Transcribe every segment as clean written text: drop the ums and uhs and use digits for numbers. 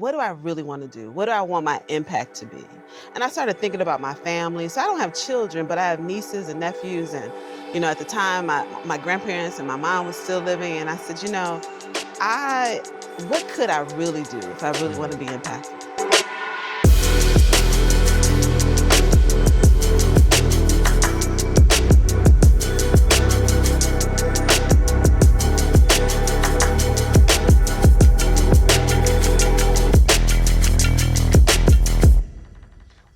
what do I really want to do? What do I want my impact to be? And I started thinking about my family. So I don't have children, but I have nieces and nephews. And, at the time, my grandparents and my mom was still living. And I said, what could I really do if I really want to be impactful?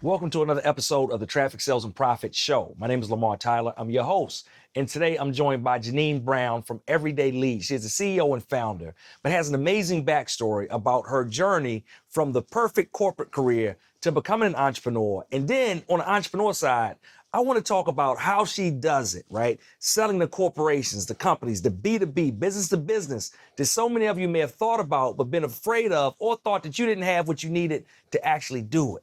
Welcome to another episode of the Traffic Sales and Profit Show. My name is Lamar Tyler. I'm your host. And today I'm joined by Jeannine Brown from Everyday Lead. She is the CEO and founder, but has an amazing backstory about her journey from the perfect corporate career to becoming an entrepreneur. And then on the entrepreneur side, I want to talk about how she does it, right? Selling to corporations, the companies, the B2B, business to business, that so many of you may have thought about, but been afraid of, or thought that you didn't have what you needed to actually do it.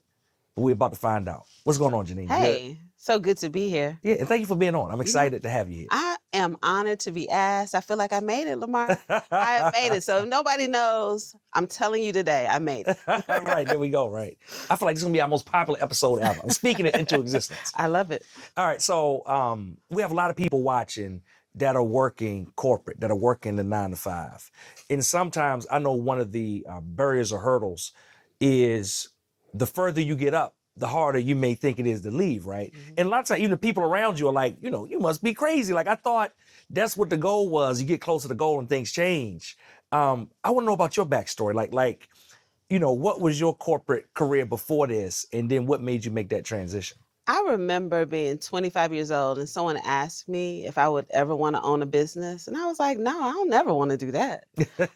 But we're about to find out. What's going on, Jeannine? Hey, so good to be here. Yeah, and thank you for being on. I'm excited to have you here. I am honored to be asked. I feel like I made it, Lamar. I have made it. So if nobody knows, I'm telling you today, I made it. Right, there we go, right. I feel like this is going to be our most popular episode ever. I'm speaking it into existence. I love it. All right, so we have a lot of people watching that are working corporate, that are working the 9 to 5. And sometimes I know one of the barriers or hurdles is the further you get up, the harder you may think it is to leave, right? Mm-hmm. And a lot of times, even the people around you are like, you must be crazy. Like, I thought that's what the goal was. You get closer to the goal and things change. I want to know about your backstory. Like, what was your corporate career before this? And then what made you make that transition? I remember being 25 years old and someone asked me if I would ever want to own a business. And I was like, no, I don't never want to do that.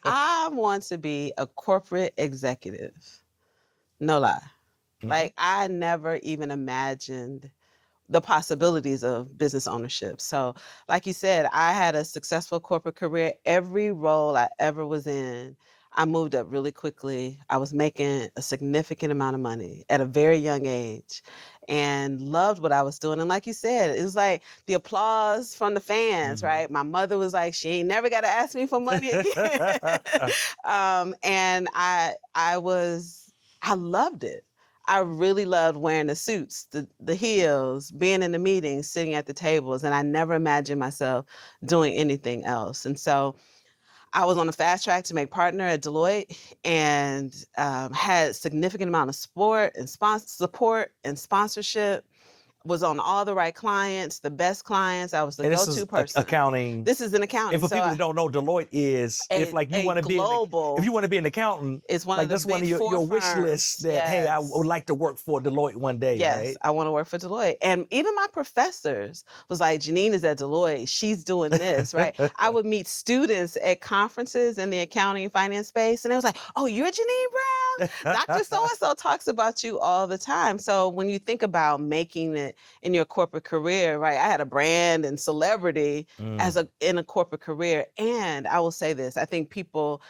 I want to be a corporate executive. No lie. Mm-hmm. Like, I never even imagined the possibilities of business ownership. So like you said, I had a successful corporate career. Every role I ever was in, I moved up really quickly. I was making a significant amount of money at a very young age and loved what I was doing. And like you said, it was like the applause from the fans, mm-hmm. right? My mother was like, she ain't never got to ask me for money again. And I loved it. I really loved wearing the suits, the heels, being in the meetings, sitting at the tables, and I never imagined myself doing anything else. And so I was on a fast track to make partner at Deloitte and had significant amount of support and sponsorship. Was on all the right clients, the best clients. I was the go-to person. Accounting. This is an accounting. And for people that don't know, Deloitte is if you want to be if you want to be an accountant, it's one of the that's one of your wish lists that yes. Hey, I would like to work for Deloitte one day. Yes, right? I want to work for Deloitte. And even my professors was like, Jeannine is at Deloitte. She's doing this, right? I would meet students at conferences in the accounting and finance space, and it was like, oh, you're Jeannine Brown? Dr. So-and-so talks about you all the time. So when you think about making it in your corporate career, right? I had a brand and celebrity in a corporate career. And I will say this, I think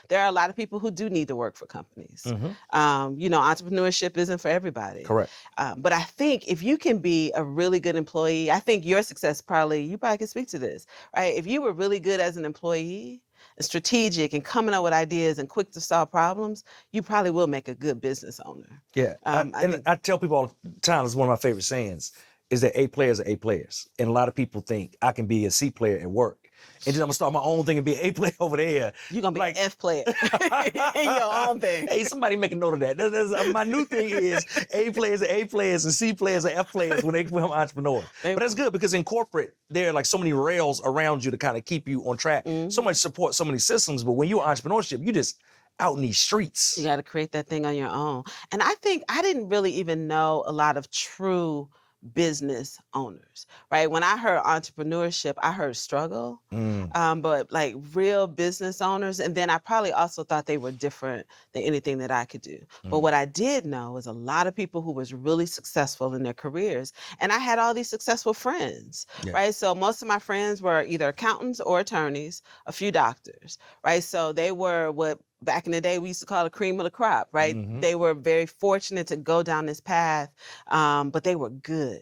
there are a lot of people who do need to work for companies. Mm-hmm. Entrepreneurship isn't for everybody. Correct. But I think if you can be a really good employee, I think your success you probably can speak to this, right? If you were really good as an employee, strategic and coming up with ideas and quick to solve problems, you probably will make a good business owner. Yeah, I tell people all the time, it's one of my favorite sayings, is that A players are A players. And a lot of people think I can be a C player at work. And then I'm gonna start my own thing and be an A player over there. You're gonna be an F player in your own thing. Hey, somebody make a note of that. My new thing is A players are A players and C players are F players when they become entrepreneurs. But that's good because in corporate, there are like so many rails around you to kind of keep you on track. Mm-hmm. So much support, so many systems. But when you're entrepreneurship, you just out in these streets. You got to create that thing on your own. And I think I didn't really even know a lot of true business owners, right? When I heard entrepreneurship, I heard struggle, but like real business owners. And then I probably also thought they were different than anything that I could do. But what I did know was a lot of people who was really successful in their careers. And I had all these successful friends, right? So most of my friends were either accountants or attorneys, a few doctors, right? So they were what back in the day we used to call the cream of the crop, right? Mm-hmm. They were very fortunate to go down this path, but they were good.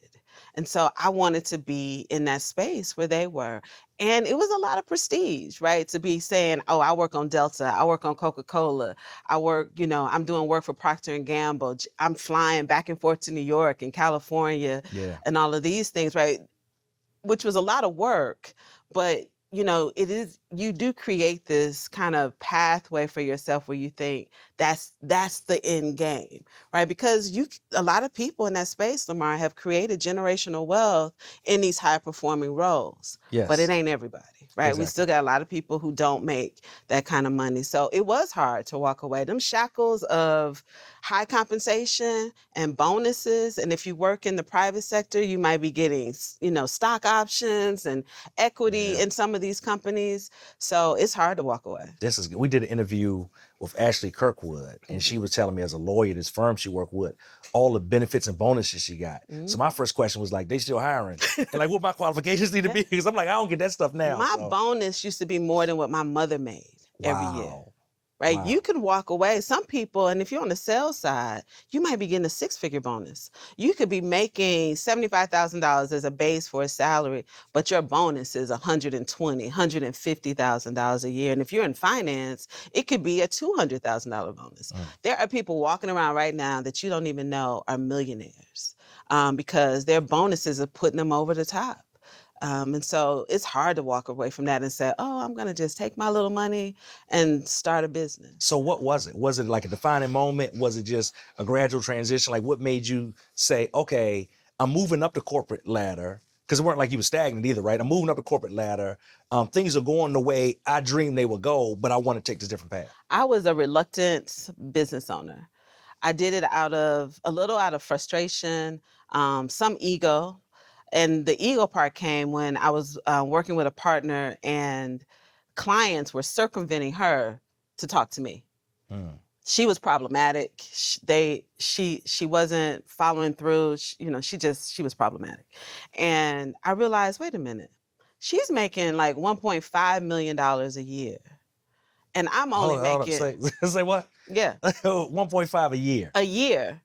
And so I wanted to be in that space where they were. And it was a lot of prestige, right? To be saying, oh, I work on Delta, I work on Coca-Cola, I work, I'm doing work for Procter and Gamble. I'm flying back and forth to New York and California Yeah. and all of these things, right? Which was a lot of work, but you do create this kind of pathway for yourself where you think that's the end game, right? Because a lot of people in that space, Lamar, have created generational wealth in these high performing roles. But it Yes. ain't everybody, right? We Exactly. still got a lot of people who don't make that kind of money. So it was hard to walk away. Them shackles of high compensation and bonuses. And if you work in the private sector, you might be getting, stock options and equity Yeah. in some of these companies. So it's hard to walk away. This is, we did an interview with Ashley Kirkwood, and she was telling me as a lawyer, this firm she worked with, all the benefits and bonuses she got. So my first question was like, they still hiring? And like, what my qualifications need to be? Because I'm like, I don't get that stuff now. My so. bonus used to be more than what my mother made every year. Wow. Right? Wow. You can walk away. Some people, and if you're on the sales side, you might be getting a 6-figure bonus. You could be making $75,000 as a base for a salary, but your bonus is $120,000, $150,000 a year. And if you're in finance, it could be a $200,000 bonus. There are people walking around right now that you don't even know are millionaires because their bonuses are putting them over the top. And so it's hard to walk away from that and say, oh, I'm going to just take my little money and start a business. So what was it? Was it like a defining moment? Was it just a gradual transition? Like what made you say, okay, I'm moving up the corporate ladder? Because it weren't like you were stagnant either, right? I'm moving up the corporate ladder. Things are going the way I dreamed they would go, but I want to take this different path. I was a reluctant business owner. I did it out of frustration, some ego. And the ego part came when I was working with a partner and clients were circumventing her to talk to me. She was problematic. She wasn't following through. She was problematic. And I realized, wait a minute, she's making like $1.5 million a year. And I'm only making Say what? Yeah. 1.5 a year. A year.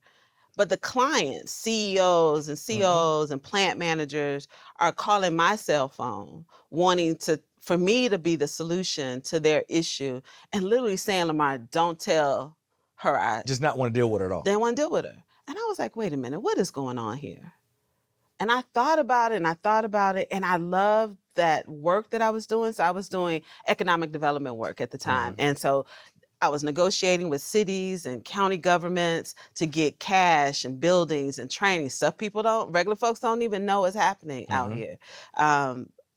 But the clients, CEOs and COs and plant managers are calling my cell phone wanting for me to be the solution to their issue and literally saying, Lamar, don't tell her just not want to deal with her at all. They want to deal with her. And I was like, wait a minute, what is going on here? And I thought about it and I thought about it and I loved that work that I was doing. So I was doing economic development work at the time. And so I was negotiating with cities and county governments to get cash and buildings and training, stuff regular folks don't even know is happening out here.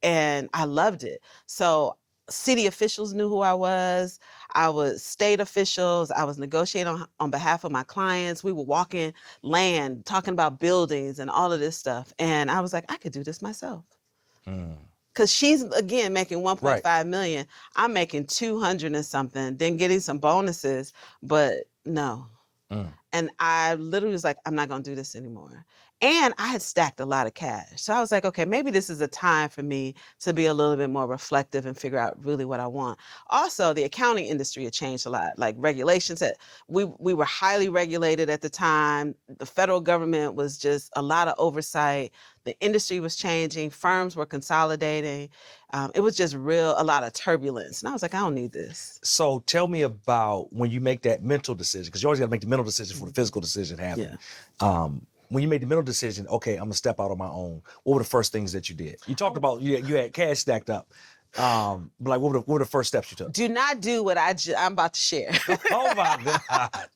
And I loved it. So city officials knew who I was state officials, I was negotiating on behalf of my clients. We were walking land, talking about buildings and all of this stuff. And I was like, I could do this myself. Because she's, again, making 1.5 million. I'm making 200 and something, then getting some bonuses, but no. And I literally was like, I'm not going to do this anymore. And I had stacked a lot of cash. So I was like, okay, maybe this is a time for me to be a little bit more reflective and figure out really what I want. Also, the accounting industry had changed a lot. Like regulations, we were highly regulated at the time. The federal government was just a lot of oversight. The industry was changing. Firms were consolidating. It was just a lot of turbulence. And I was like, I don't need this. So tell me about when you make that mental decision, because you always got to make the mental decision for the physical decision to happen. Yeah. When you made the mental decision, okay, I'm gonna step out on my own. What were the first things that you did? You talked about you had cash stacked up. But like, what were the first steps you took? Do not do what I'm about to share. Oh my God!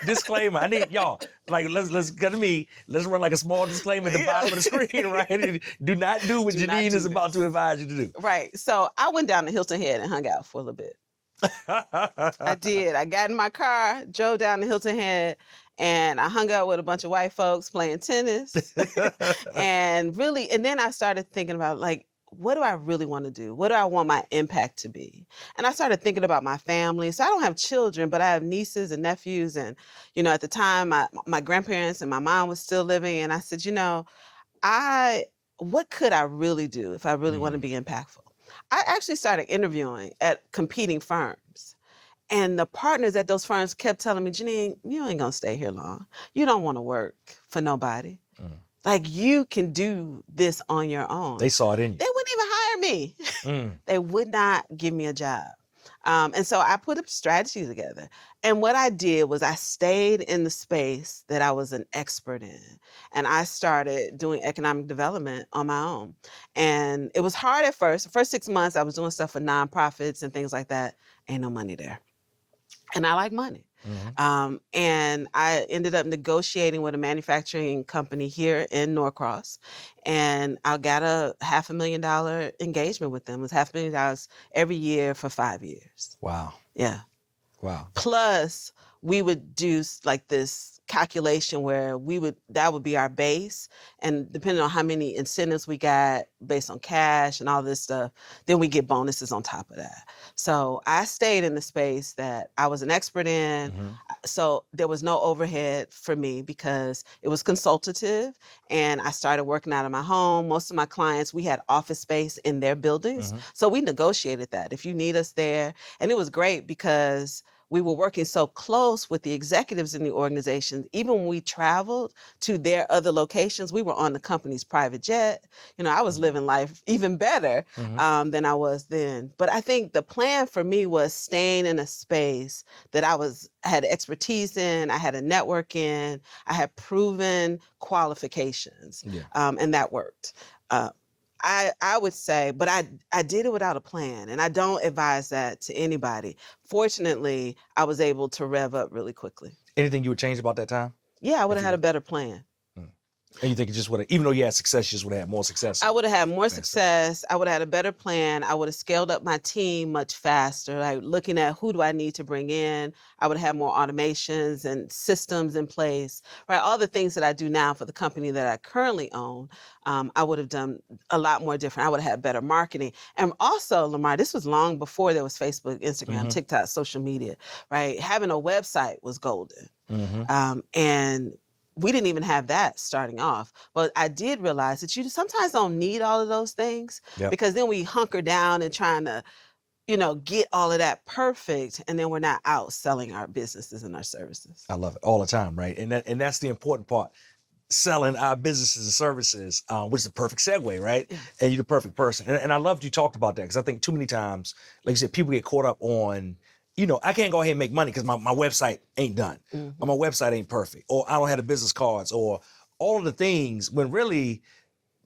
Disclaimer. I need y'all. Like, let's get to me. Let's run like a small disclaimer at the bottom of the screen, right? Do not do what Jeannine is about to advise you to do. Right. So I went down to Hilton Head and hung out for a little bit. I did. I got in my car, drove down to Hilton Head, and I hung out with a bunch of white folks playing tennis. And then I started thinking about, like, what do I really want to do? What do I want my impact to be? And I started thinking about my family. So I don't have children, but I have nieces and nephews. And, at the time, my grandparents and my mom was still living. And I said, what could I really do if I really want to be impactful? I actually started interviewing at competing firms. And the partners at those firms kept telling me, Jeannine, you ain't gonna stay here long. You don't want to work for nobody. Like, you can do this on your own. They saw it in you. They wouldn't even hire me. They would not give me a job. And so I put a strategy together. And what I did was I stayed in the space that I was an expert in. And I started doing economic development on my own. And it was hard at first. The first 6 months, I was doing stuff for nonprofits and things like that. Ain't no money there. And I like money. And I ended up negotiating with a manufacturing company here in Norcross, and I got a $500,000 engagement with them. It was $500,000 every year for 5 years. Wow. Yeah. Wow. Plus, we would do like this calculation where that would be our base, and depending on how many incentives we got based on cash and all this stuff, then we get bonuses on top of that. So I stayed in the space that I was an expert in. So there was no overhead for me because it was consultative, and I started working out of my home. Most of my clients, we had office space in their buildings. So we negotiated that. If you need us there. And it was great because we were working so close with the executives in the organization. Even when we traveled to their other locations, we were on the company's private jet. You know, I was living life even better than I was then. But I think the plan for me was staying in a space that I had expertise in, I had a network in, I had proven qualifications, and that worked. I would say, but I did it without a plan, and I don't advise that to anybody. Fortunately, I was able to rev up really quickly. Anything you would change about that time? Yeah, I would have had a better plan. And you think it just would have, even though you had success, you just would have had more success? I would have had more success. I would have had a better plan. I would have scaled up my team much faster, like looking at who do I need to bring in. I would have more automations and systems in place, right? All the things that I do now for the company that I currently own, I would have done a lot more different. I would have had better marketing. And also, Lamar, this was long before there was Facebook, Instagram, TikTok, social media, right? Having a website was golden. And we didn't even have that starting off. But I did realize that you sometimes don't need all of those things because then we hunker down and trying to, get all of that perfect, and then we're not out selling our businesses and our services. I love it all the time, right? And that's the important part. Selling our businesses and services, which is the perfect segue, right? Yes. And you're the perfect person. And I loved you talked about that because I think too many times, like you said, people get caught up on, I can't go ahead and make money because my website ain't done, or my website ain't perfect, or I don't have the business cards, or all of the things, when really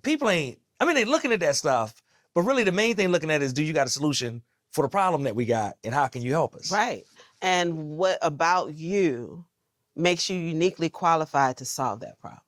people they looking at that stuff, but really the main thing looking at is, do you got a solution for the problem that we got, and how can you help us? Right. And what about you makes you uniquely qualified to solve that problem?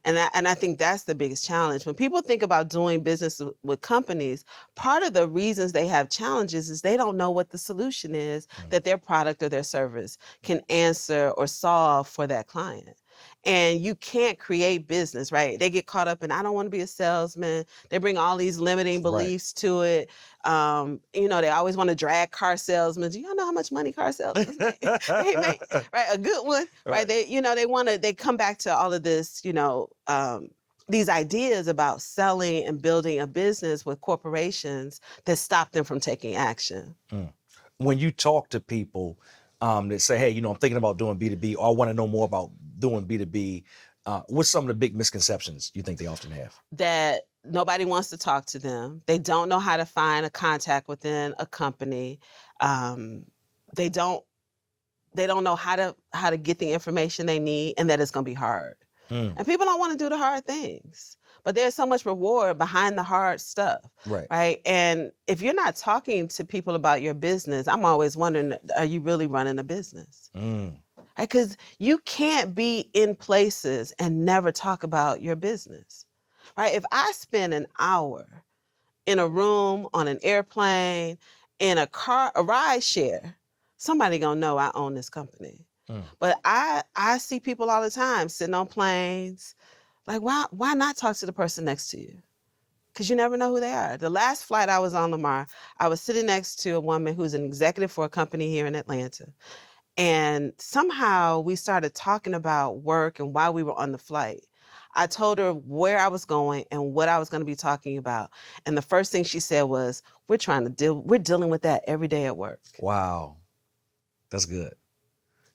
And I think that's the biggest challenge. When people think about doing business with companies, part of the reasons they have challenges is they don't know what the solution is that their product or their service can answer or solve for that client. And you can't create business, right? They get caught up in, I don't want to be a salesman. They bring all these limiting beliefs to it. They always want to drag car salesmen. Do y'all know how much money car salesmen make? They make, right? A good one, right? They come back to all of this, these ideas about selling and building a business with corporations that stop them from taking action. When you talk to people that say, hey, I'm thinking about doing B2B, or I want to know more about doing B2B, what's some of the big misconceptions you think they often have? That nobody wants to talk to them. They don't know how to find a contact within a company. They don't know how to get the information they need, and that it's going to be hard. And people don't want to do the hard things. But there's so much reward behind the hard stuff, right? And if you're not talking to people about your business, I'm always wondering, are you really running a business? Because you can't be in places and never talk about your business, right? If I spend an hour in a room, on an airplane, in a car, a ride share, somebody gonna know I own this company. But I see people all the time sitting on planes. Like, why not talk to the person next to you? Because you never know who they are. The last flight I was on, Lamar, I was sitting next to a woman who's an executive for a company here in Atlanta. And somehow we started talking about work and why we were on the flight. I told her where I was going and what I was going to be talking about. And the first thing she said was, we're dealing with that every day at work. Wow. That's good.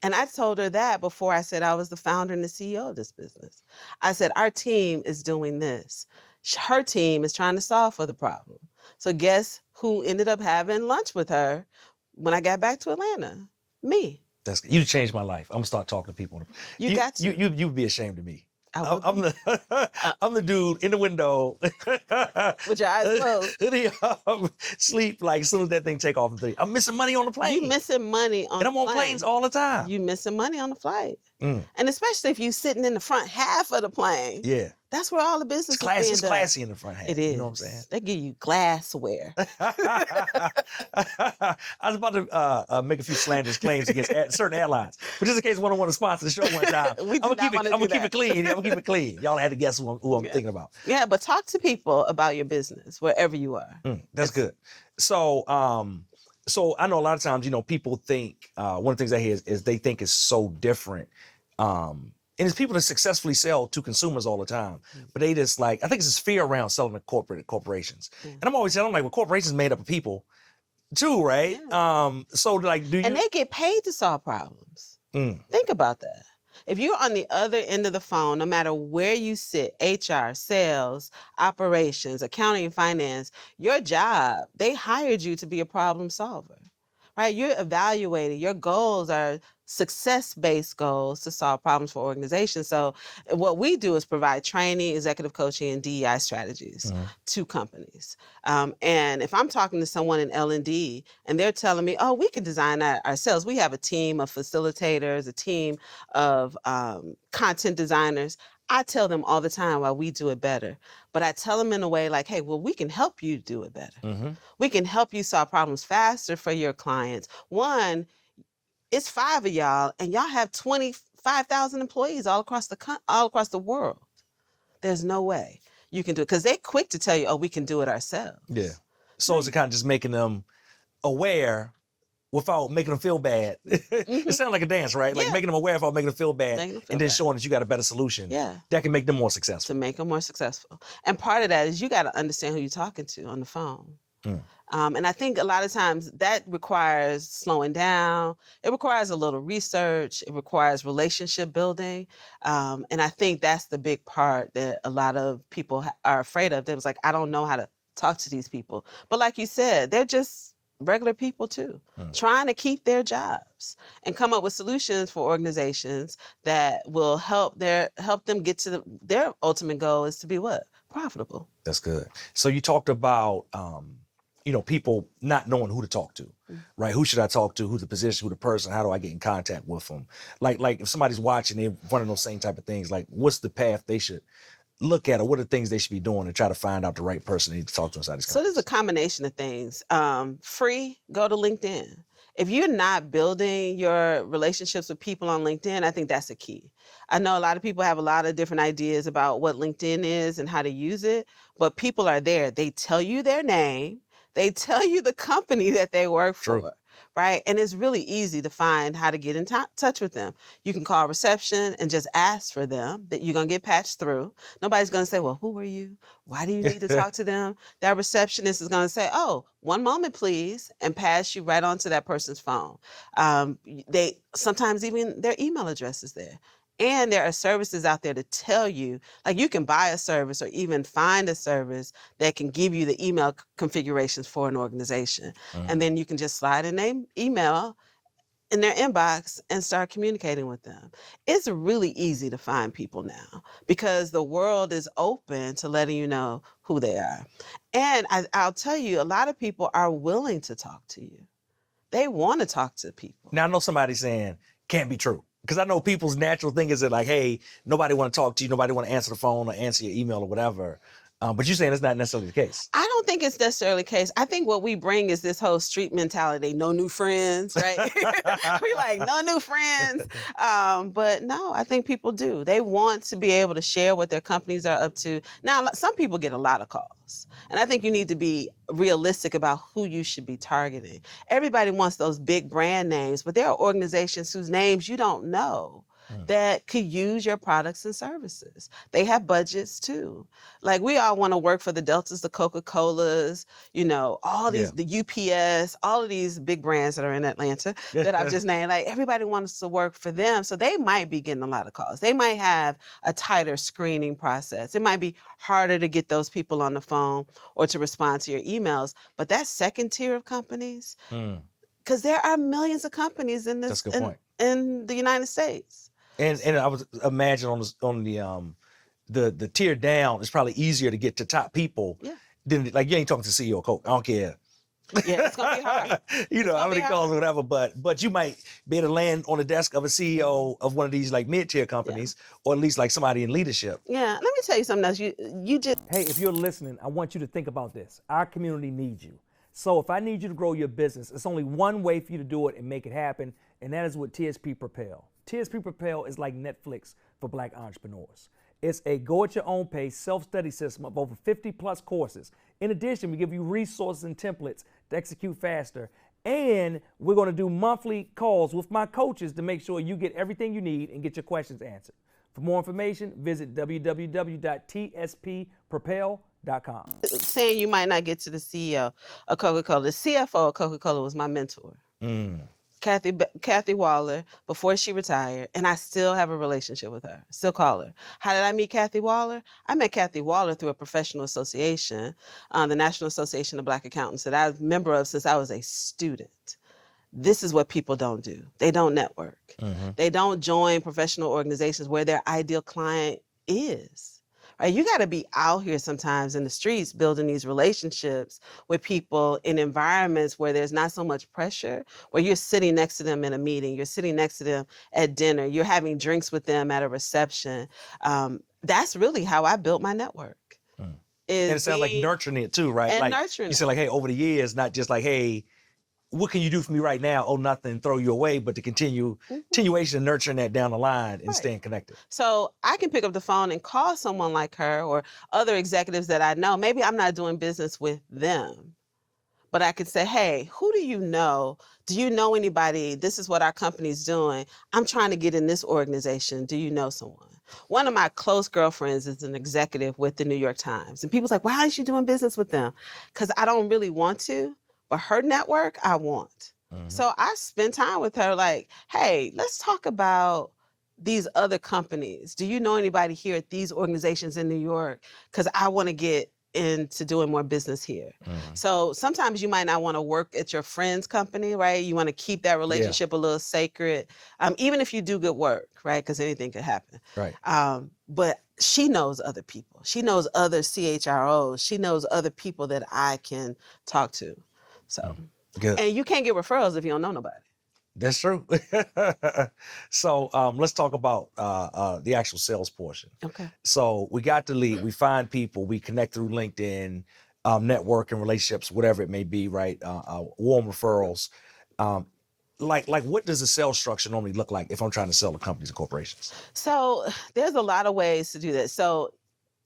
And I told her that before I said I was the founder and the CEO of this business. I said, our team is doing this. Her team is trying to solve for the problem. So guess who ended up having lunch with her when I got back to Atlanta? Me. You changed my life. I'm gonna start talking to people. You got to. You'd be ashamed of me. I'm be. I'm the dude in the window With your eyes closed. Sleep like as soon as that thing take off. I'm missing money on the plane. You missing money on and I'm on plane. planes all the time. You missing money on the flight. Mm. And especially if you sitting in the front half of the plane. Yeah. That's where all the business It's classy in the front half. It is. You know what I'm saying? They give you glassware. I was about to make a few slanderous claims against certain airlines, but just in case one want to sponsor the show one time, I'm gonna keep it clean. I'm gonna keep it clean. Y'all had to guess who I'm thinking about. Yeah, but talk to people about your business wherever you are. That's good. So, so I know a lot of times, people think one of the things I hear is they think it's so different. And it's people that successfully sell to consumers all the time, but they just I think it's this fear around selling to corporations. And I'm always saying, well, corporations made up of people too, right? Yeah. So do you? And they get paid to solve problems. Think about that. If you're on the other end of the phone, no matter where you sit, HR, sales, operations, accounting, finance, your job, they hired you to be a problem solver, right? You're evaluating. Your goals are success-based goals to solve problems for organizations. So what we do is provide training, executive coaching, and DEI strategies to companies. And if I'm talking to someone in L&D and they're telling me, oh, we can design that ourselves. We have a team of facilitators, a team of content designers. I tell them all the time why we do it better. But I tell them in a way like, hey, well, we can help you do it better. We can help you solve problems faster for your clients. One, it's 5 of y'all, and y'all have 25,000 employees all across the world. There's no way you can do it because they're quick to tell you, "Oh, we can do it ourselves." Yeah. So it's kind of just making them aware without making them feel bad. It sounds like a dance, right? Like making them aware without making them feel bad, and then showing that you got a better solution. Yeah. That can make them more successful. To make them more successful, and part of that is you got to understand who you're talking to on the phone. And I think a lot of times that requires slowing down. It requires a little research. It requires relationship building. And I think that's the big part that a lot of people are afraid of. They was like, I don't know how to talk to these people. But like you said, they're just regular people too, trying to keep their jobs and come up with solutions for organizations that will help them get to their ultimate goal is to be what? Profitable. That's good. So you talked about people not knowing who to talk to, right? Who should I talk to? Who's the position? Who the person? How do I get in contact with them? Like if somebody's watching, they're running those same type of things. Like, what's the path they should look at, or what are the things they should be doing to try to find out the right person they need to talk to inside these companies? So there's a combination of things. Free, go to LinkedIn. If you're not building your relationships with people on LinkedIn, I think that's a key. I know a lot of people have a lot of different ideas about what LinkedIn is and how to use it, but people are there. They tell you their name. They tell you the company that they work for, right? And it's really easy to find how to get in touch with them. You can call reception and just ask for them, that you're going to get patched through. Nobody's going to say, well, who are you? Why do you need to talk to them? That receptionist is going to say, oh, one moment, please, and pass you right onto that person's phone. They sometimes even their email address is there. And there are services out there to tell you, like you can buy a service or even find a service that can give you the email configurations for an organization. And then you can just slide in their email in their inbox and start communicating with them. It's really easy to find people now because the world is open to letting you know who they are. And I'll tell you, a lot of people are willing to talk to you. They want to talk to people. Now, I know somebody's saying, can't be true. Because I know people's natural thing is that like, hey, nobody want to talk to you, nobody want to answer the phone or answer your email or whatever. But you're saying that's not necessarily the case. I don't think it's necessarily the case. I think what we bring is this whole street mentality, no new friends, right? We're like, no new friends. But no, I think people do. They want to be able to share what their companies are up to. Now, some people get a lot of calls. And I think you need to be realistic about who you should be targeting. Everybody wants those big brand names, but there are organizations whose names you don't know. that could use your products and services. They have budgets too. Like we all want to work for the Deltas, the Coca-Colas, all Yeah. these, the UPS, all of these big brands that are in Atlanta that I've just named. Like everybody wants to work for them. So they might be getting a lot of calls. They might have a tighter screening process. It might be harder to get those people on the phone or to respond to your emails. But that second tier of companies, because there are millions of companies in That's this a good point. in the United States. And I was imagine on the tier down, it's probably easier to get to top people. Yeah. Than like you ain't talking to CEO of Coke. I don't care. Yeah, it's gonna be hard. How many calls or whatever, but you might be able to land on the desk of a CEO of one of these like mid-tier companies, or at least like somebody in leadership. Yeah, let me tell you something else. You just Hey, if you're listening, I want you to think about this. Our community needs you. So if I need you to grow your business, it's only one way for you to do it and make it happen, and that is with TSP Propel. TSP Propel is like Netflix for Black entrepreneurs. It's a go-at-your-own pace, self-study system of over 50 plus courses. In addition, we give you resources and templates to execute faster. And we're going to do monthly calls with my coaches to make sure you get everything you need and get your questions answered. For more information, visit www.tspropel.com. saying you might not get to the CEO of Coca-Cola. The CFO of Coca-Cola was my mentor. Kathy Waller, before she retired, and I still have a relationship with her. Still call her. How did I meet Kathy Waller? I met Kathy Waller through a professional association, the National Association of Black Accountants, that I was a member of since I was a student. This is what people don't do. They don't network. They don't join professional organizations where their ideal client is. Right? You got to be out here sometimes in the streets building these relationships with people in environments where there's not so much pressure, where you're sitting next to them in a meeting, you're sitting next to them at dinner, you're having drinks with them at a reception. That's really how I built my network. And it sounds like nurturing it too, right? And like nurturing you said, like, hey, over the years, not just like, hey, what can you do for me right now? Oh, nothing, throw you away, but the continuation of nurturing that down the line and staying connected. So I can pick up the phone and call someone like her or other executives that I know. Maybe I'm not doing business with them, but I could say, hey, who do you know? Do you know anybody? This is what our company's doing. I'm trying to get in this organization. Do you know someone? One of my close girlfriends is an executive with the New York Times. And people's like, why is she doing business with them? Because I don't really want to. But her network, I want. So I spend time with her like, hey, let's talk about these other companies. Do you know anybody here at these organizations in New York? Because I want to get into doing more business here. So sometimes you might not want to work at your friend's company, right? You want to keep that relationship a little sacred, even if you do good work, right? Because anything could happen. Right. But she knows other people. She knows other CHROs. She knows other people that I can talk to. So, Good. And you can't get referrals if you don't know nobody. That's true. So let's talk about the actual sales portion. Okay. So we got the lead, we find people, we connect through LinkedIn, network and relationships, whatever it may be, right? Warm referrals. Like what does the sales structure normally look like if I'm trying to sell to companies and corporations? So there's a lot of ways to do that.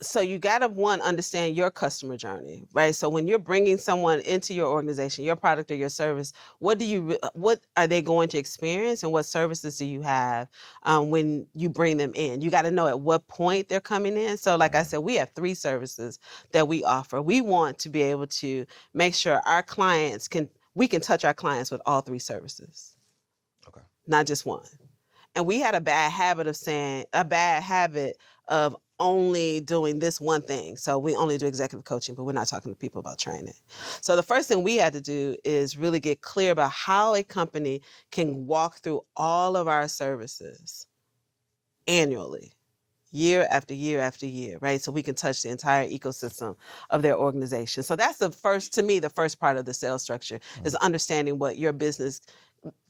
So you got to, one, understand your customer journey, right? So when you're bringing someone into your organization, your product or your service, what are they going to experience and what services do you have when you bring them in? You got to know at what point they're coming in. So like I said, we have 3 services that we offer. We want to be able to make sure our clients we can touch our clients with all 3 services. Okay. Not just one. And we had a bad habit of only doing this one thing. So we only do executive coaching, but we're not talking to people about training. So the first thing we had to do is really get clear about how a company can walk through all of our services annually, year after year after year, right? So we can touch the entire ecosystem of their organization. So that's the first part of the sales structure is understanding what your business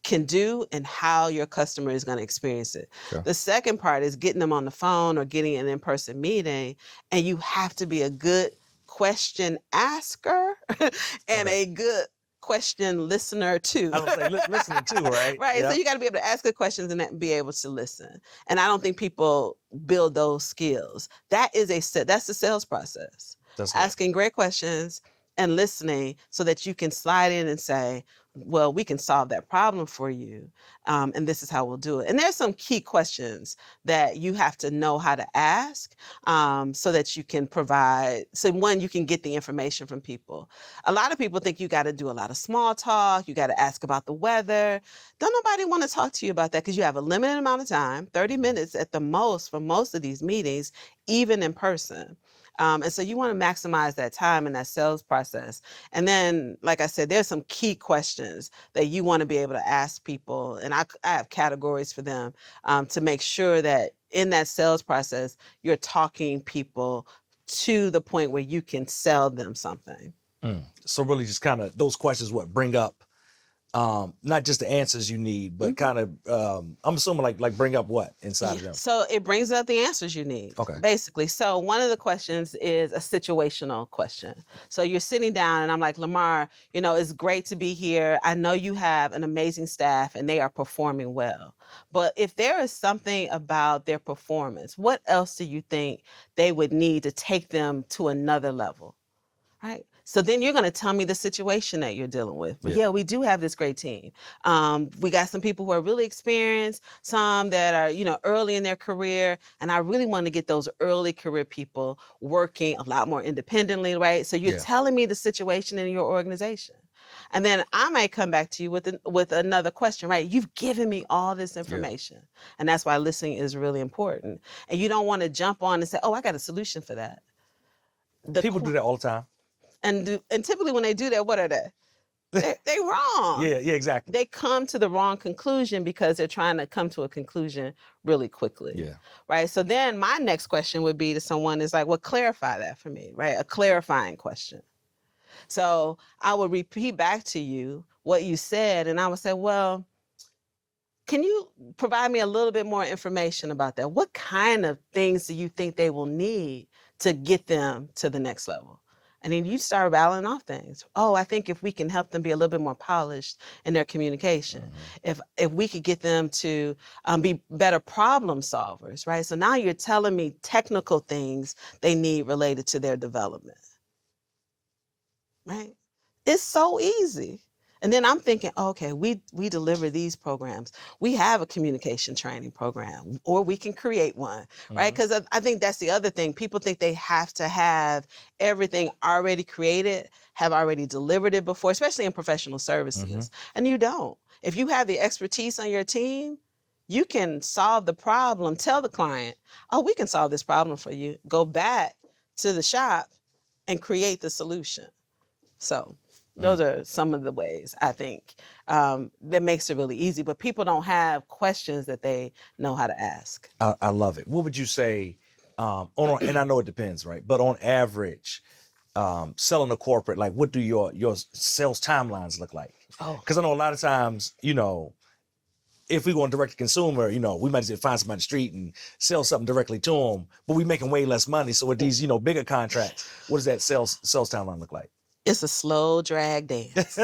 can do and how your customer is going to experience it. Sure. The second part is getting them on the phone or getting an in-person meeting, and you have to be a good question asker and a good question listener too. I was say listening too, right? Right. Yep. So you got to be able to ask good questions and be able to listen. And I don't think people build those skills. That's the sales process. That's Asking great questions and listening so that you can slide in and say, well, we can solve that problem for you. And this is how we'll do it. And there's some key questions that you have to know how to ask so that you can provide. So one, you can get the information from people. A lot of people think you got to do a lot of small talk. You got to ask about the weather. Don't nobody want to talk to you about that because you have a limited amount of time, 30 minutes at the most for most of these meetings, even in person. And so you want to maximize that time in that sales process. And then, like I said, there's some key questions that you want to be able to ask people. And I have categories for them to make sure that in that sales process, you're talking people to the point where you can sell them something. So really just kind of those questions, what bring up not just the answers you need, but kind of, I'm assuming like bring up what inside of them? So it brings up the answers you need, Okay. basically. So one of the questions is a situational question. So you're sitting down and I'm like, Lamar, you know, it's great to be here. I know you have an amazing staff and they are performing well. But if there is something about their performance, what else do you think they would need to take them to another level? Right. So then you're going to tell me the situation that you're dealing with. But yeah, we do have this great team. We got some people who are really experienced, some that are, you know, early in their career. And I really want to get those early career people working a lot more independently, right? So you're telling me the situation in your organization. And then I might come back to you with another question, right? You've given me all this information. And that's why listening is really important. And you don't want to jump on and say, oh, I got a solution for that. People do that all the time. And typically when they do that, what are they? They wrong. Yeah, exactly. They come to the wrong conclusion because they're trying to come to a conclusion really quickly. Yeah. Right. So then my next question would be to someone is like, well, clarify that for me, right? A clarifying question. So I would repeat back to you what you said, and I would say, well, can you provide me a little bit more information about that? What kind of things do you think they will need to get them to the next level? And then you start rattling off things. Oh, I think if we can help them be a little bit more polished in their communication, if we could get them to be better problem solvers, right? So now you're telling me technical things they need related to their development, right? It's so easy. And then I'm thinking, okay, we deliver these programs. We have a communication training program, or we can create one, right? Because I think that's the other thing. People think they have to have everything already created, have already delivered it before, especially in professional services. And you don't. If you have the expertise on your team, you can solve the problem, tell the client, oh, we can solve this problem for you. Go back to the shop and create the solution. So those are some of the ways I think that makes it really easy, but people don't have questions that they know how to ask. I love it. What would you say, and I know it depends, right? But on average, selling a corporate, like what do your sales timelines look like? Because I know a lot of times, you know, if we go on direct to consumer, you know, we might just find somebody on the street and sell something directly to them, but we're making way less money. So with these, you know, bigger contracts, what does that sales timeline look like? It's a slow drag dance.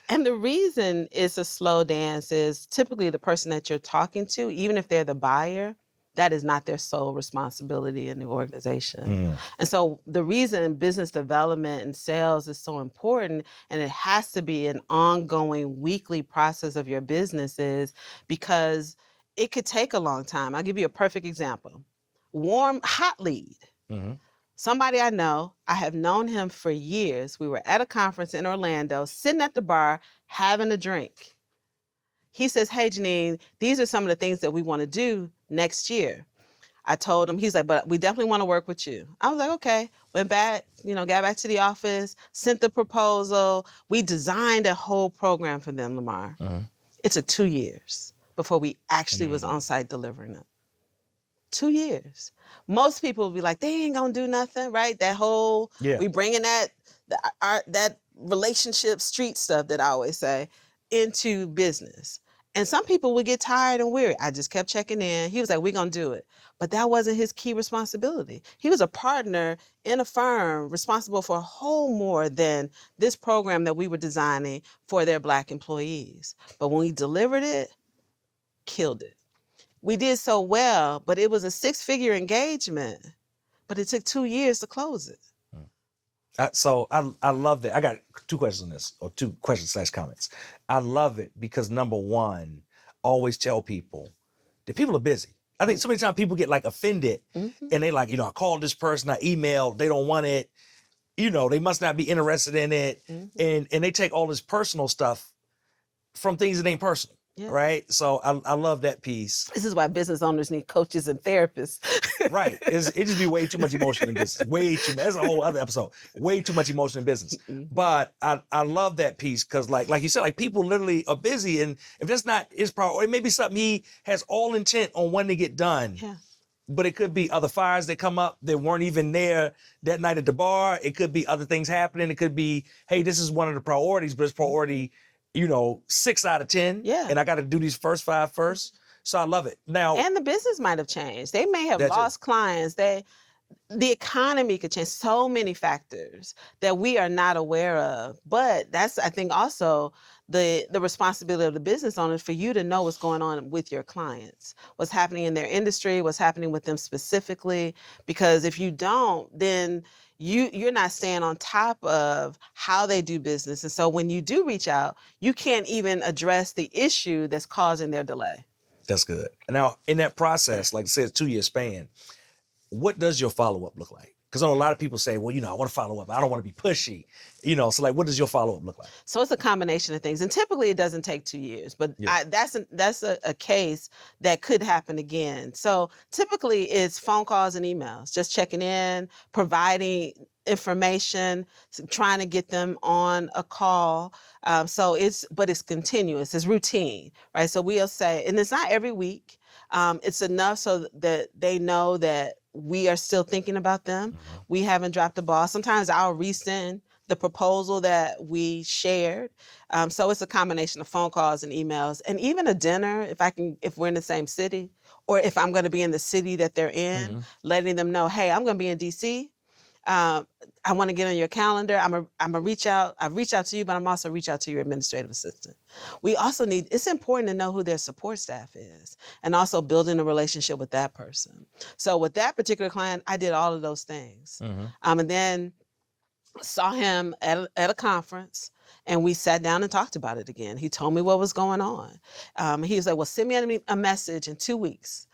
And the reason it's a slow dance is typically the person that you're talking to, even if they're the buyer, that is not their sole responsibility in the organization. And so the reason business development and sales is so important, and it has to be an ongoing weekly process of your business, is because it could take a long time. I'll give you a perfect example. Hot lead. Somebody I know, I have known him for years. We were at a conference in Orlando, sitting at the bar, having a drink. He says, hey, Jeannine, these are some of the things that we want to do next year. I told him, he's like, but we definitely want to work with you. I was like, okay. Went back, you know, got back to the office, sent the proposal. We designed a whole program for them, Lamar. It took 2 years before we actually was on site delivering it. 2 years. Most people will be like, they ain't gonna do nothing, right? That whole, we bringing that relationship street stuff that I always say into business. And some people would get tired and weary. I just kept checking in. He was like, we're gonna do it. But that wasn't his key responsibility. He was a partner in a firm responsible for a whole more than this program that we were designing for their Black employees. But when we delivered it, killed it. We did so well, but it was a 6-figure engagement, but it took 2 years to close it. So I love that. I got two questions on this, or two questions slash comments. I love it because number one, always tell people that people are busy. I think so many times people get like offended and they like, I called this person, I emailed, they don't want it, they must not be interested in it. And they take all this personal stuff from things that ain't personal. Yeah. Right. So I love that piece. This is why business owners need coaches and therapists. Right. It just be way too much emotion in business. Way too much. That's a whole other episode. Way too much emotion in business. But I love that piece because like you said, like people literally are busy, and if that's not his priority, it may be something he has all intent on when to get done. Yeah. But it could be other fires that come up that weren't even there that night at the bar. It could be other things happening. It could be, hey, this is one of the priorities, but it's priority 6 out of 10. Yeah. And I got to do these first 5 first. So I love it. Now, And the business might have changed. They may have That too. lost clients. The economy could change. So many factors that we are not aware of. But that's, I think, also the responsibility of the business owners for you to know what's going on with your clients, what's happening in their industry, what's happening with them specifically. Because if you don't, then you're not staying on top of how they do business. And so when you do reach out, you can't even address the issue that's causing their delay. that's good. Now, in that process, like I said, 2-year span, what does your follow-up look like? Because I know a lot of people say, well, I want to follow up. I don't want to be pushy. So like, what does your follow-up look like? So it's a combination of things. And typically it doesn't take 2 years, but Yeah. that's a case that could happen again. So typically it's phone calls and emails, just checking in, providing information, trying to get them on a call. But it's continuous, it's routine, right? So we'll say, and it's not every week. It's enough so that they know that we are still thinking about them. We haven't dropped the ball. Sometimes I'll resend the proposal that we shared. So it's a combination of phone calls and emails, and even a dinner if we're in the same city, or if I'm going to be in the city that they're in, letting them know, hey, I'm going to be in DC. I want to get on your calendar. I'm a reach out. I've reached out to you, but I'm also reach out to your administrative assistant. We also it's important to know who their support staff is, and also building a relationship with that person. So with that particular client, I did all of those things. And then saw him at a conference, and we sat down and talked about it again. He told me what was going on. He was like, well, send me a message in 2 weeks.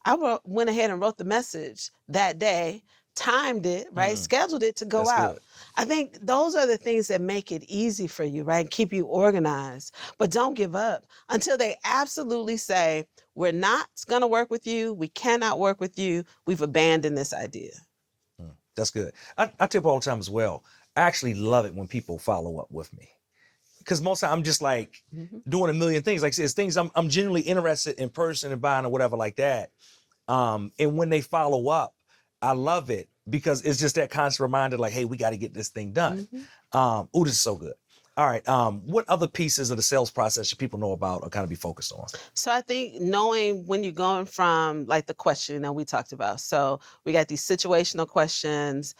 I went ahead and wrote the message that day, timed it, right? Scheduled it to go That's out. good. I think those are the things that make it easy for you, right? Keep you organized, but don't give up until they absolutely say, we're not going to work with you. We cannot work with you. We've abandoned this idea. That's good. I tell people all the time as well, I actually love it when people follow up with me. Because most of the time I'm just like doing a million things. Like I said, it's things I'm genuinely interested in person and buying or whatever like that. And when they follow up, I love it because it's just that constant reminder, like, hey, we got to get this thing done. This is so good. All right. What other pieces of the sales process should people know about or kind of be focused on? So I think knowing when you're going from like the question that we talked about. So we got these situational questions,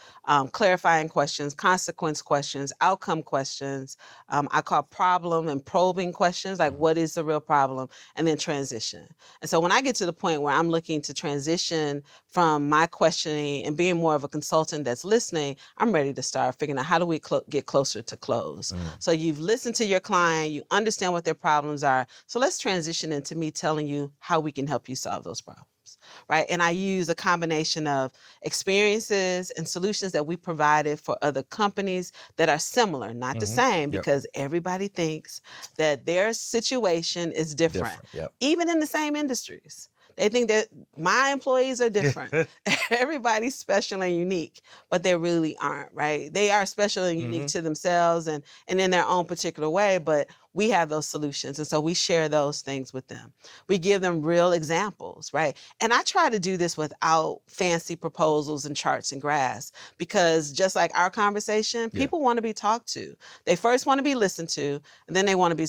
clarifying questions, consequence questions, outcome questions. I call problem and probing questions, like what is the real problem, and then transition. And so when I get to the point where I'm looking to transition from my questioning and being more of a consultant that's listening, I'm ready to start figuring out how do we get closer to close. So you've listened to your client, you understand what their problems are. So let's transition into me telling you how we can help you solve those problems, right? And I use a combination of experiences and solutions that we provided for other companies that are similar, not the same, because everybody thinks that their situation is different. Even in the same industries. They think that my employees are different. Everybody's special and unique, but they really aren't, right? They are special and unique to themselves and in their own particular way, but we have those solutions. And so we share those things with them. We give them real examples, right? And I try to do this without fancy proposals and charts and graphs, because just like our conversation, people want to be talked to. They first want to be listened to, and then they want to be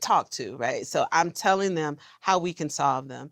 talked to, right? So I'm telling them how we can solve them.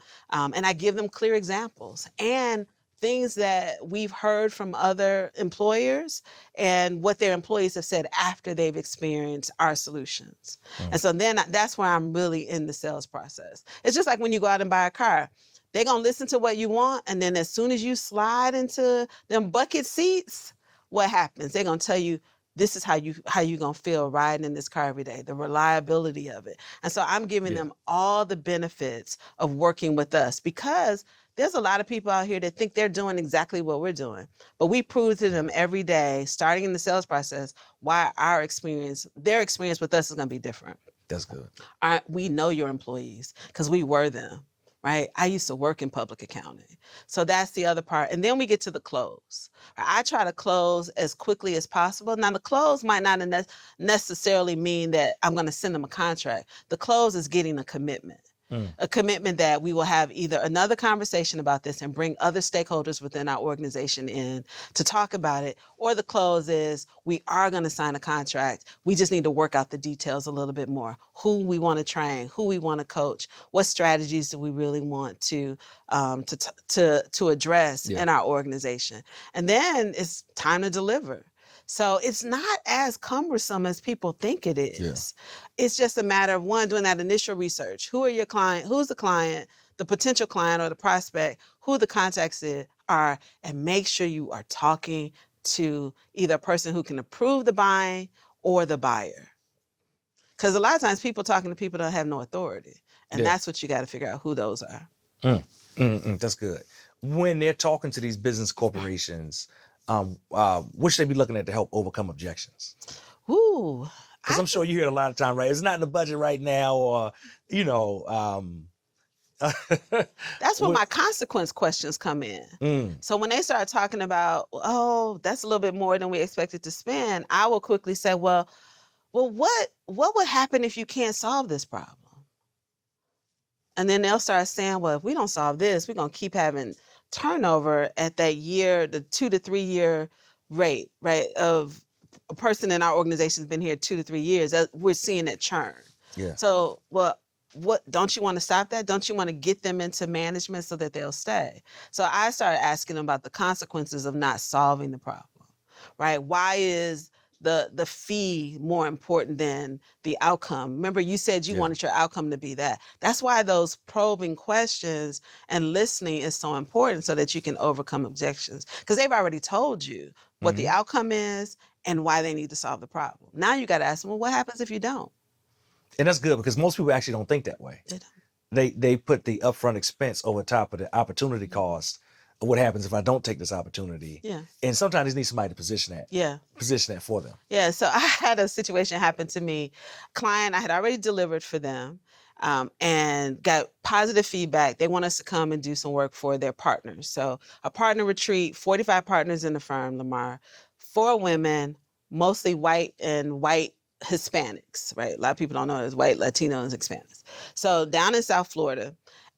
And I give them clear examples and things that we've heard from other employers and what their employees have said after they've experienced our solutions. And so then that's where I'm really in the sales process. It's just like when you go out and buy a car. They're going to listen to what you want, and then as soon as you slide into them bucket seats, what happens? They're gonna tell you this is how you gonna feel riding in this car every day, the reliability of it. And so I'm giving them all the benefits of working with us, because there's a lot of people out here that think they're doing exactly what we're doing. But we prove to them every day, starting in the sales process, why their experience with us is gonna be different. That's good. We know your employees because we were them, right? I used to work in public accounting. So that's the other part. And then we get to the close. I try to close as quickly as possible. Now, the close might not necessarily mean that I'm going to send them a contract. The close is getting a commitment. A commitment that we will have either another conversation about this and bring other stakeholders within our organization in to talk about it, or the close is we are going to sign a contract. We just need to work out the details a little bit more. Who we want to train, who we want to coach, what strategies do we really want to address in our organization, and then it's time to deliver. So it's not as cumbersome as people think it is. It's just a matter of, one, doing that initial research. Who are your client? Who's the client, the potential client or the prospect, who the contacts are, and make sure you are talking to either a person who can approve the buying or the buyer. Because a lot of times people talking to people that have no authority. And that's what you got to figure out, who those are. That's good. When they're talking to these business corporations, what should they be looking at to help overcome objections? Ooh. Because I'm sure you hear it a lot of time, right? It's not in the budget right now, or, you know. That's when my consequence questions come in. So when they start talking about, oh, that's a little bit more than we expected to spend, I will quickly say, well, what would happen if you can't solve this problem? And then they'll start saying, well, if we don't solve this, we're going to keep having turnover at that year, the 2 to 3 year rate, right? Of a person in our organization has been here 2 to 3 years. We're seeing it churn. So, well, what, don't you want to stop that? Don't you want to get them into management so that they'll stay? So I started asking them about the consequences of not solving the problem, right? Why is the fee more important than the outcome? Remember, you said you wanted your outcome to be that. That's why those probing questions and listening is so important, so that you can overcome objections, because they've already told you what the outcome is and why they need to solve the problem. Now you got to ask them, well, what happens if you don't? And that's good, because most people actually don't think that way. They put the upfront expense over top of the opportunity cost. What happens if I don't take this opportunity? And sometimes they need somebody to position that for them. So I had a situation happen to me. Client I had already delivered for them, and got positive feedback. They want us to come and do some work for their partners. So a partner retreat, 45 partners in the firm, Lamar, 4 women, mostly white and white Hispanics, right? A lot of people don't know it as white, Latinos, Hispanics. So down in South Florida.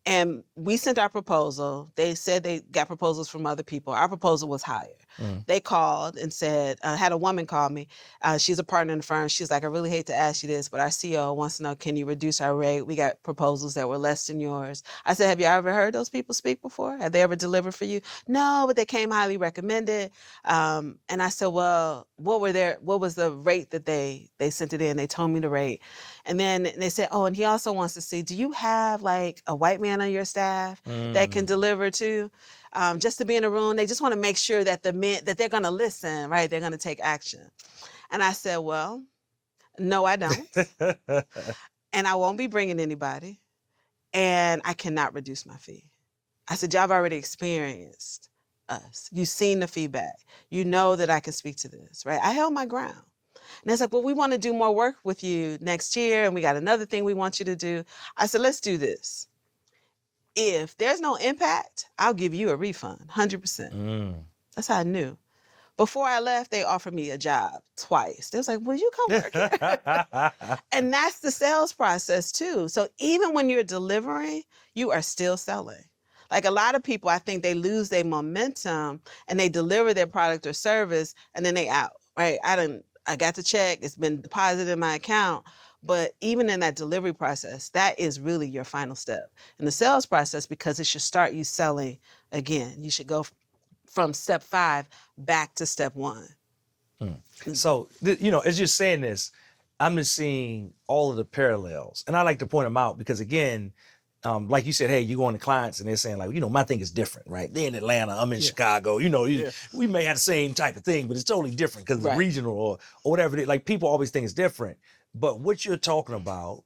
And we sent our proposal. They said they got proposals from other people. Our proposal was higher. They called and said, had a woman call me. She's a partner in the firm. She's like, I really hate to ask you this, but our CEO wants to know, can you reduce our rate? We got proposals that were less than yours. I said, have you ever heard those people speak before? Have they ever delivered for you? No, but they came highly recommended. And I said, well, what was the rate that they sent it in? They told me the rate. And then they said, oh, and he also wants to see, do you have like a white man on your staff that can deliver too? Just to be in a room. They just want to make sure that that they're going to listen, right? They're going to take action. And I said, well, no, I don't. And I won't be bringing anybody. And I cannot reduce my fee. I said, y'all have already experienced us. You've seen the feedback. You know that I can speak to this, right? I held my ground. And it's like, well, we want to do more work with you next year, and we got another thing we want you to do. I said, let's do this. If there's no impact, I'll give you a refund, 100%. That's how I knew. Before I left, they offered me a job twice. They was like, will you come work here? And that's the sales process too. So even when you're delivering, you are still selling. Like a lot of people, I think they lose their momentum and they deliver their product or service and then they out, right? I got the check, it's been deposited in my account. But even in that delivery process, that is really your final step in the sales process, because it should start you selling again. You should go from step 5 back to step 1. So, as you're saying this, I'm just seeing all of the parallels. And I like to point them out because, again, like you said, hey, you go into clients and they're saying like, my thing is different, right? They're in Atlanta, I'm in Chicago, we may have the same type of thing, but it's totally different because it's regional or whatever it is. Like people always think it's different. But what you're talking about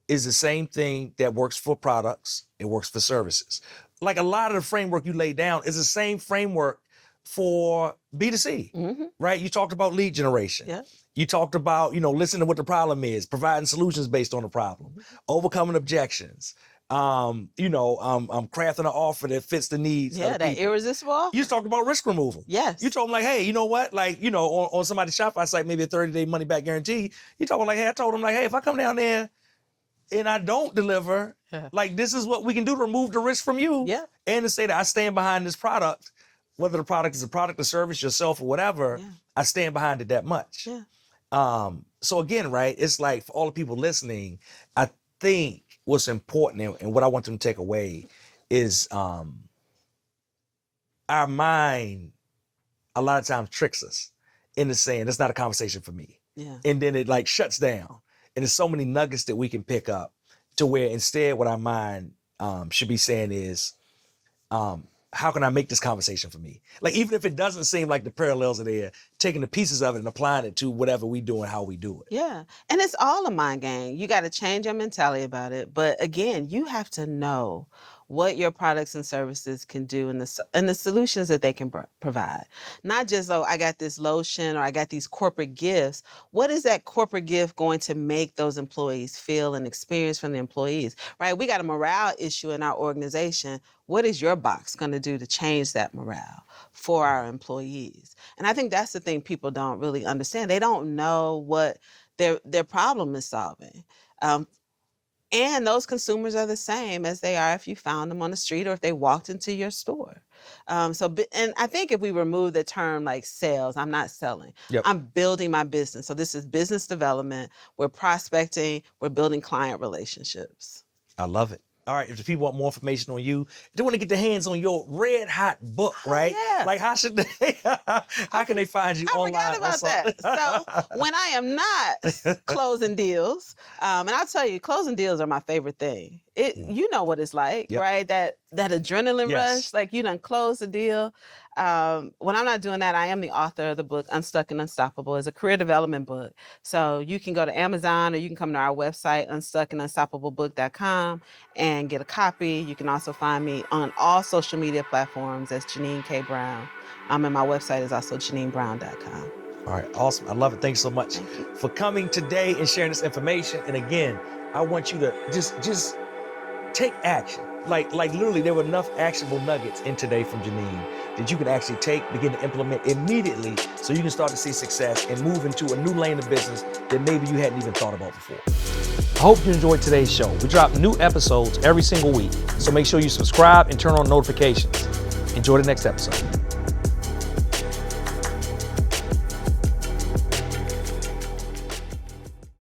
is the same thing that works for products, it works for services. Like a lot of the framework you lay down is the same framework for B2C, right? You talked about lead generation. Yeah. You talked about, listening to what the problem is, providing solutions based on the problem, overcoming objections, crafting an offer that fits the needs of the that people. irresistible offer. You talked about risk removal. Yes. You told them like, hey, you know what? Like, on somebody's Shopify site, maybe a 30-day money back guarantee. You told them like, hey, I told them like, hey, if I come down there and I don't deliver, like this is what we can do to remove the risk from you. Yeah. And to say that I stand behind this product, whether the product is a product or service, yourself or whatever, I stand behind it that much. Yeah. So again, right, it's like for all the people listening, I think what's important and what I want them to take away is our mind a lot of times tricks us into saying it's not a conversation for me. Yeah. And then it like shuts down. And there's so many nuggets that we can pick up to where instead what our mind should be saying is, how can I make this conversation for me? Like, even if it doesn't seem like the parallels are there, taking the pieces of it and applying it to whatever we do and how we do it. Yeah. And it's all a mind game. You got to change your mentality about it. But again, you have to know what your products and services can do and the solutions that they can provide. Not just, I got this lotion or I got these corporate gifts. What is that corporate gift going to make those employees feel and experience from the employees, right? We got a morale issue in our organization. What is your box going to do to change that morale for our employees? And I think that's the thing people don't really understand. They don't know what their problem is solving. And those consumers are the same as they are if you found them on the street or if they walked into your store. And I think if we remove the term like sales, I'm not selling. Yep. I'm building my business. So this is business development. We're prospecting. We're building client relationships. I love it. All right, if the people want more information on you, they want to get their hands on your red hot book, right? Yeah. Like how can they find you online? I forgot about that. So when I am not closing deals, and I'll tell you, closing deals are my favorite thing. You know what it's like, right? That adrenaline rush, like you done closed the deal. When I'm not doing that, I am the author of the book, Unstuck and Unstoppable. It's a career development book. So you can go to Amazon or you can come to our website, unstuckandunstoppablebook.com, and get a copy. You can also find me on all social media platforms as Jeannine K Brown. And my website is also jeanninekbrown.com. All right, awesome. I love it. Thanks so much for coming today and sharing this information. And again, I want you to just take action. Like literally, there were enough actionable nuggets in today from Jeannine that you can actually begin to implement immediately so you can start to see success and move into a new lane of business that maybe you hadn't even thought about before. I hope you enjoyed today's show. We drop new episodes every single week, so make sure you subscribe and turn on notifications. Enjoy the next episode.